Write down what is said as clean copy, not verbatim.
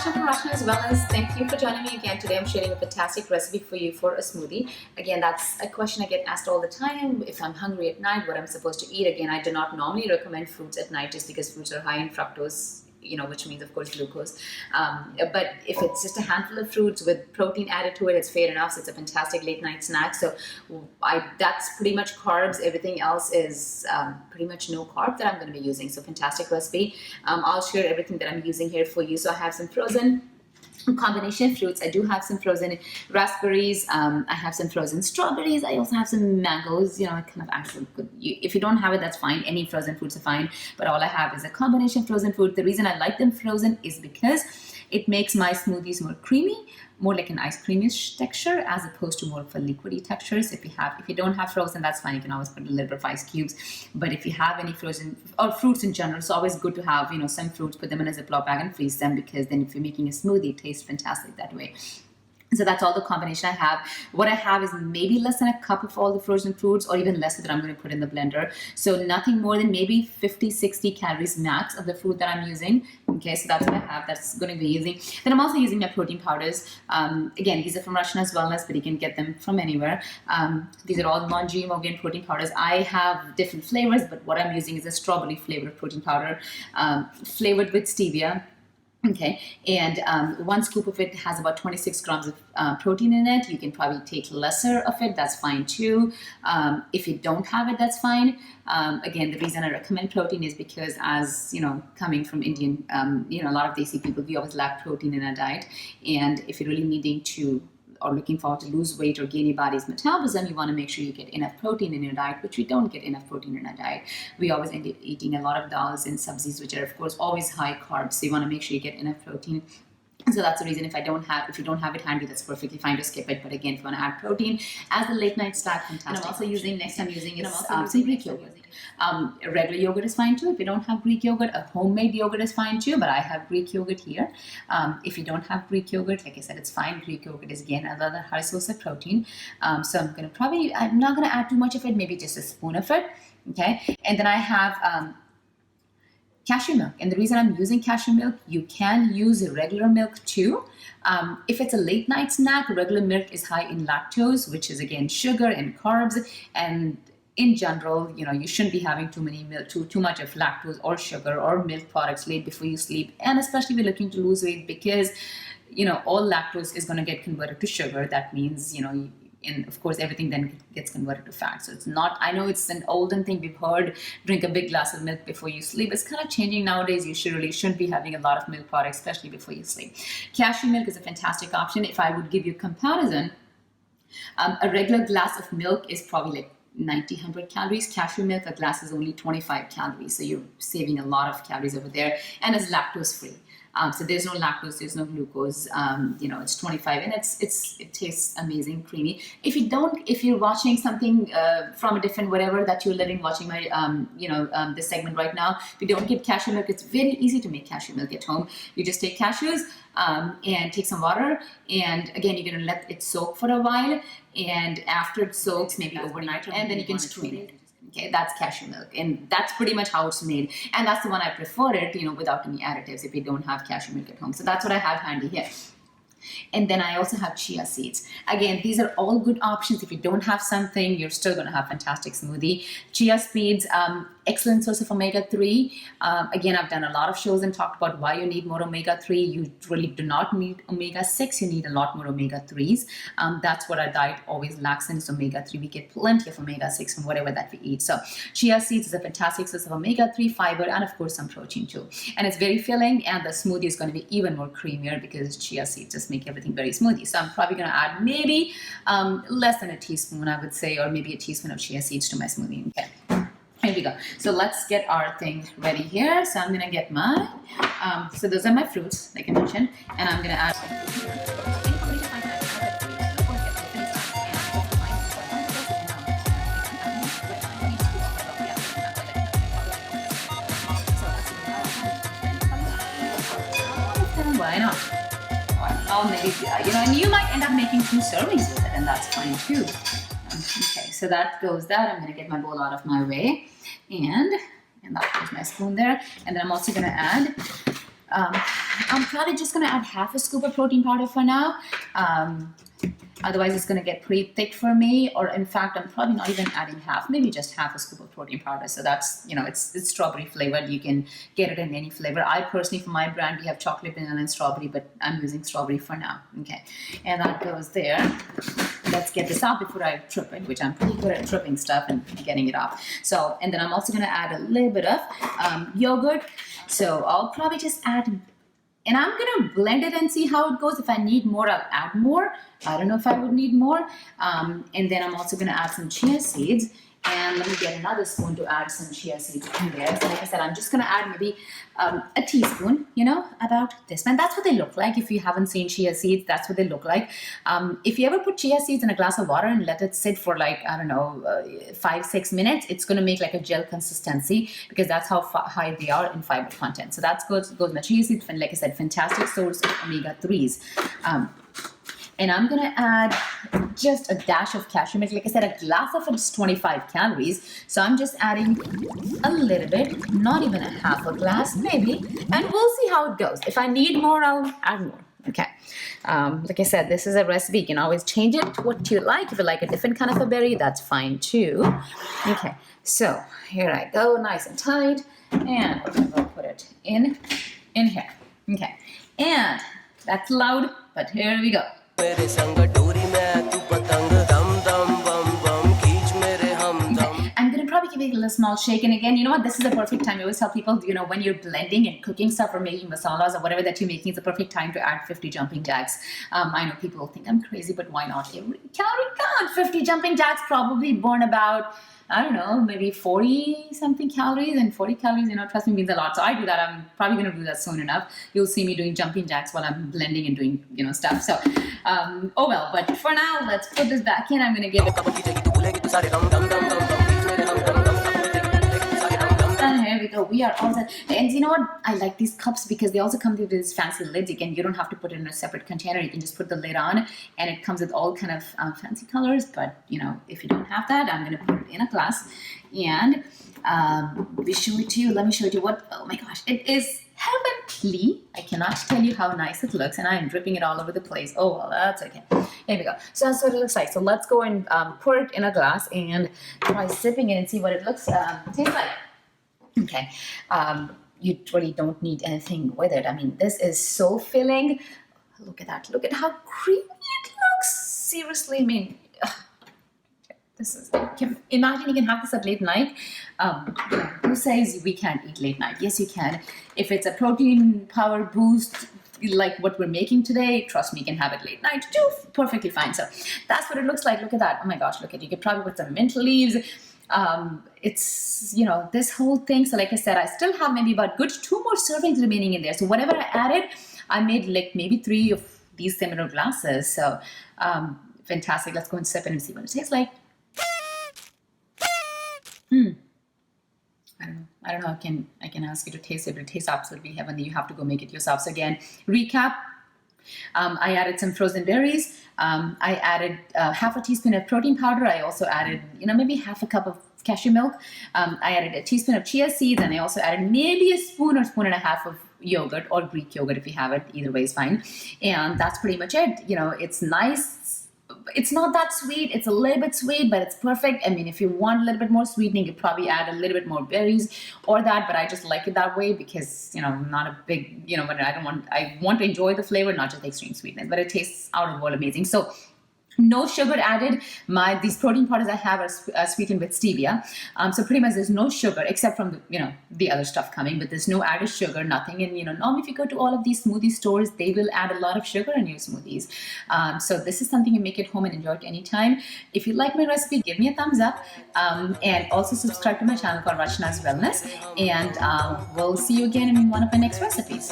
Rachna from Rachna as well as thank you for joining me again. Today I'm sharing a fantastic recipe for you for a smoothie. Again, that's a question I get asked all the time. If I'm hungry at night, what I'm supposed to eat. Again, I do not normally recommend fruits at night just because fruits are high in fructose, which means of course glucose. But if it's just a handful of fruits with protein added to it, it's fair enough. So it's a fantastic late night snack. So that's pretty much carbs. Everything else is pretty much no carb that I'm going to be using. So fantastic recipe. I'll share everything that I'm using here for you. So I have some frozen combination fruits. I do have some frozen raspberries. I have some frozen strawberries. I also have some mangoes. Kind of actually good. If you don't have it, that's fine. Any frozen fruits are fine. But all I have is a combination frozen fruit. The reason I like them frozen is because it makes my smoothies more creamy, more like an ice creamish texture as opposed to more of a liquidy texture. So if you don't have frozen, that's fine. You can always put a little bit of ice cubes. But if you have any frozen or fruits in general, it's always good to have some fruits, put them in a Ziploc bag and freeze them, because then if you're making a smoothie, it tastes fantastic that way. So that's all the combination I have. What I have is maybe less than a cup of all the frozen fruits, or even less that I'm going to put in the blender. So nothing more than maybe 50-60 calories max of the food that I'm using. Okay, so that's what I have. That's going to be using. Then I'm also using my protein powders. Again, these are from Rachna as well, but you can get them from anywhere. These are all non-GMO organic protein powders. I have different flavors, but what I'm using is a strawberry flavored protein powder, flavored with stevia. Okay, and 1 scoop of it has about 26 grams of protein in it. You can probably take lesser of it, that's fine too. If you don't have it, that's fine. Again, the reason I recommend protein is because, as coming from Indian, a lot of Desi people, we always lack protein in our diet. And if you're really needing to or looking forward to lose weight or gain your body's metabolism, you want to make sure you get enough protein in your diet, which we don't get enough protein in our diet. We always end up eating a lot of dals and sabzis, which are of course always high carbs. So you want to make sure you get enough protein. So that's the reason if you don't have it handy, that's perfectly fine to skip it. But again, if you want to add protein as a late night snack, fantastic. And I'm also using some Greek yogurt. Regular yogurt is fine too. If you don't have Greek yogurt, a homemade yogurt is fine too. But I have Greek yogurt here. If you don't have Greek yogurt, like I said, it's fine. Greek yogurt is again another high source of protein. So I'm not going to add too much of it. Maybe just a spoon of it. Okay, and then I have cashew milk. And the reason I'm using cashew milk, you can use regular milk too. If it's a late night snack, regular milk is high in lactose, which is again sugar and carbs. And in general, you shouldn't be having too much of lactose or sugar or milk products late before you sleep. And especially if you're looking to lose weight, because all lactose is going to get converted to sugar. That means and of course everything then gets converted to fat. So it's not, I know it's an olden thing we've heard, drink a big glass of milk before you sleep. It's kind of changing nowadays. You shouldn't be having a lot of milk products, especially before you sleep. Cashew milk is a fantastic option. If I would give you a comparison, a regular glass of milk is probably like 90-100 calories. Cashew milk, a glass is only 25 calories. So you're saving a lot of calories over there, and it's lactose free. So there's no lactose, there's no glucose. It's 25, and it tastes amazing, creamy. If you're watching something from a different whatever that you're watching my this segment right now, if you don't get cashew milk, it's very easy to make cashew milk at home. You just take cashews and take some water, and again you're gonna let it soak for a while, and after it soaks, maybe overnight, and then you can strain it. Okay, that's cashew milk, and that's pretty much how it's made, and that's the one I prefer it, without any additives if you don't have cashew milk at home. So that's what I have handy here. And then I also have chia seeds. Again, these are all good options. If you don't have something, you're still going to have fantastic smoothie. Chia seeds, excellent source of omega-3. Again, I've done a lot of shows and talked about why you need more omega-3. You really do not need omega-6. You need a lot more omega-3s. That's what our diet always lacks in, is omega-3. We get plenty of omega-6 from whatever that we eat. So chia seeds is a fantastic source of omega-3, fiber, and of course some protein too. And it's very filling, and the smoothie is going to be even more creamier because chia seeds just make everything very smoothie. So I'm probably going to add maybe less than a teaspoon, I would say, or maybe a teaspoon of chia seeds to my smoothie. Okay. Here we go. So let's get our thing ready here. So I'm going to get my, so those are my fruits, like I mentioned, and I'm going to add. Why not? Or maybe, and you might end up making 2 servings with it, and that's fine too. Okay, so that goes that. I'm going to get my bowl out of my way, and that goes my spoon there. And then I'm also going to add I'm probably just going to add half a scoop of protein powder for now. Otherwise, it's going to get pretty thick for me. Or in fact, I'm probably not even adding half, maybe just half a scoop of protein powder. So that's, it's strawberry flavored. You can get it in any flavor. I personally, for my brand, we have chocolate, vanilla, and strawberry, but I'm using strawberry for now. Okay, and that goes there. Let's get this out before I trip it, which I'm pretty good at tripping stuff and getting it off. So, and then I'm also going to add a little bit of yogurt. So I'll probably just add, and I'm going to blend it and see how it goes. If I need more, I'll add more. I don't know if I would need more. And then I'm also going to add some chia seeds. And let me get another spoon to add some chia seeds in there. So like I said, I'm just going to add maybe a teaspoon, about this. And that's what they look like. If you haven't seen chia seeds, that's what they look like. If you ever put chia seeds in a glass of water and let it sit for 5-6 minutes, it's going to make like a gel consistency because that's how high they are in fiber content. So that goes in the chia seeds. And like I said, fantastic source of omega-3s. And I'm going to add just a dash of cashew milk. Like I said, a glass of it is 25 calories. So I'm just adding a little bit, not even a half a glass, maybe. And we'll see how it goes. If I need more, I'll add more. Okay. Like I said, this is a recipe. You can always change it to what you like. If you like a different kind of a berry, that's fine too. Okay. So here I go, nice and tight. And we're going to put it in here. Okay. And that's loud, but here we go. I'm going to probably give it a little small shake. And again, you know what? This is the perfect time. I always tell people, when you're blending and cooking stuff or making masalas or whatever that you're making, it's the perfect time to add 50 jumping jacks. I know people think I'm crazy, but why not? Every calorie count. 50 jumping jacks probably burn about, I don't know, maybe 40 something calories, and 40 calories, trust me, means a lot. So I do that. I'm probably going to do that soon enough. You'll see me doing jumping jacks while I'm blending and doing, stuff. So, oh well, but for now, let's put this back in. I'm going to give it. And here we go. We are all set. And you know what? I like these cups because they also come with these fancy lids. Again, you don't have to put it in a separate container. You can just put the lid on, and it comes with all kind of fancy colors. But if you don't have that, I'm going to put it in a glass, and we show it to you. Let me show you what. Oh my gosh, it is heavenly. I cannot tell you how nice it looks, and I am dripping it all over the place. Oh well, that's okay. Here we go. So that's what it looks like. So let's go and pour it in a glass and try sipping it and see what it tastes like. Okay, you really don't need anything with it. I mean, this is so filling. Look at that. Look at how creamy it looks. Seriously, I mean, this is. Imagine you can have this at late night. Who says we can't eat late night? Yes, you can. If it's a protein power boost like what we're making today, trust me, you can have it late night too. Perfectly fine. So that's what it looks like. Look at that. Oh my gosh, look at it. You could probably put some mint leaves. It's, this whole thing. So like I said, I still have maybe about good 2 more servings remaining in there. So whatever I added, I made like maybe 3 of these similar glasses. So fantastic. Let's go and sip it and see what it tastes like. I don't know. I can ask you to taste it, but it tastes absolutely heavenly. You have to go make it yourself. So again, recap. I added some frozen berries. I added half a teaspoon of protein powder. I also added, maybe half a cup of cashew milk. I added a teaspoon of chia seeds, and I also added maybe a spoon or spoon and a half of yogurt or Greek yogurt if you have it. Either way is fine. And that's pretty much it. It's nice. It's not that sweet. It's a little bit sweet, but it's perfect. I mean, if you want a little bit more sweetening, you probably add a little bit more berries or that, but I just like it that way because, I'm not a big, but I want to enjoy the flavor, not just the extreme sweetness, but it tastes out of the world amazing. So no sugar added. These protein powders I have are sweetened with stevia. So pretty much there's no sugar except from the other stuff coming, but there's no added sugar, nothing. And normally if you go to all of these smoothie stores, they will add a lot of sugar in your smoothies. So this is something you make at home and enjoy it anytime. If you like my recipe, give me a thumbs up, and also subscribe to my channel called Rachna's Wellness. And we'll see you again in one of my next recipes.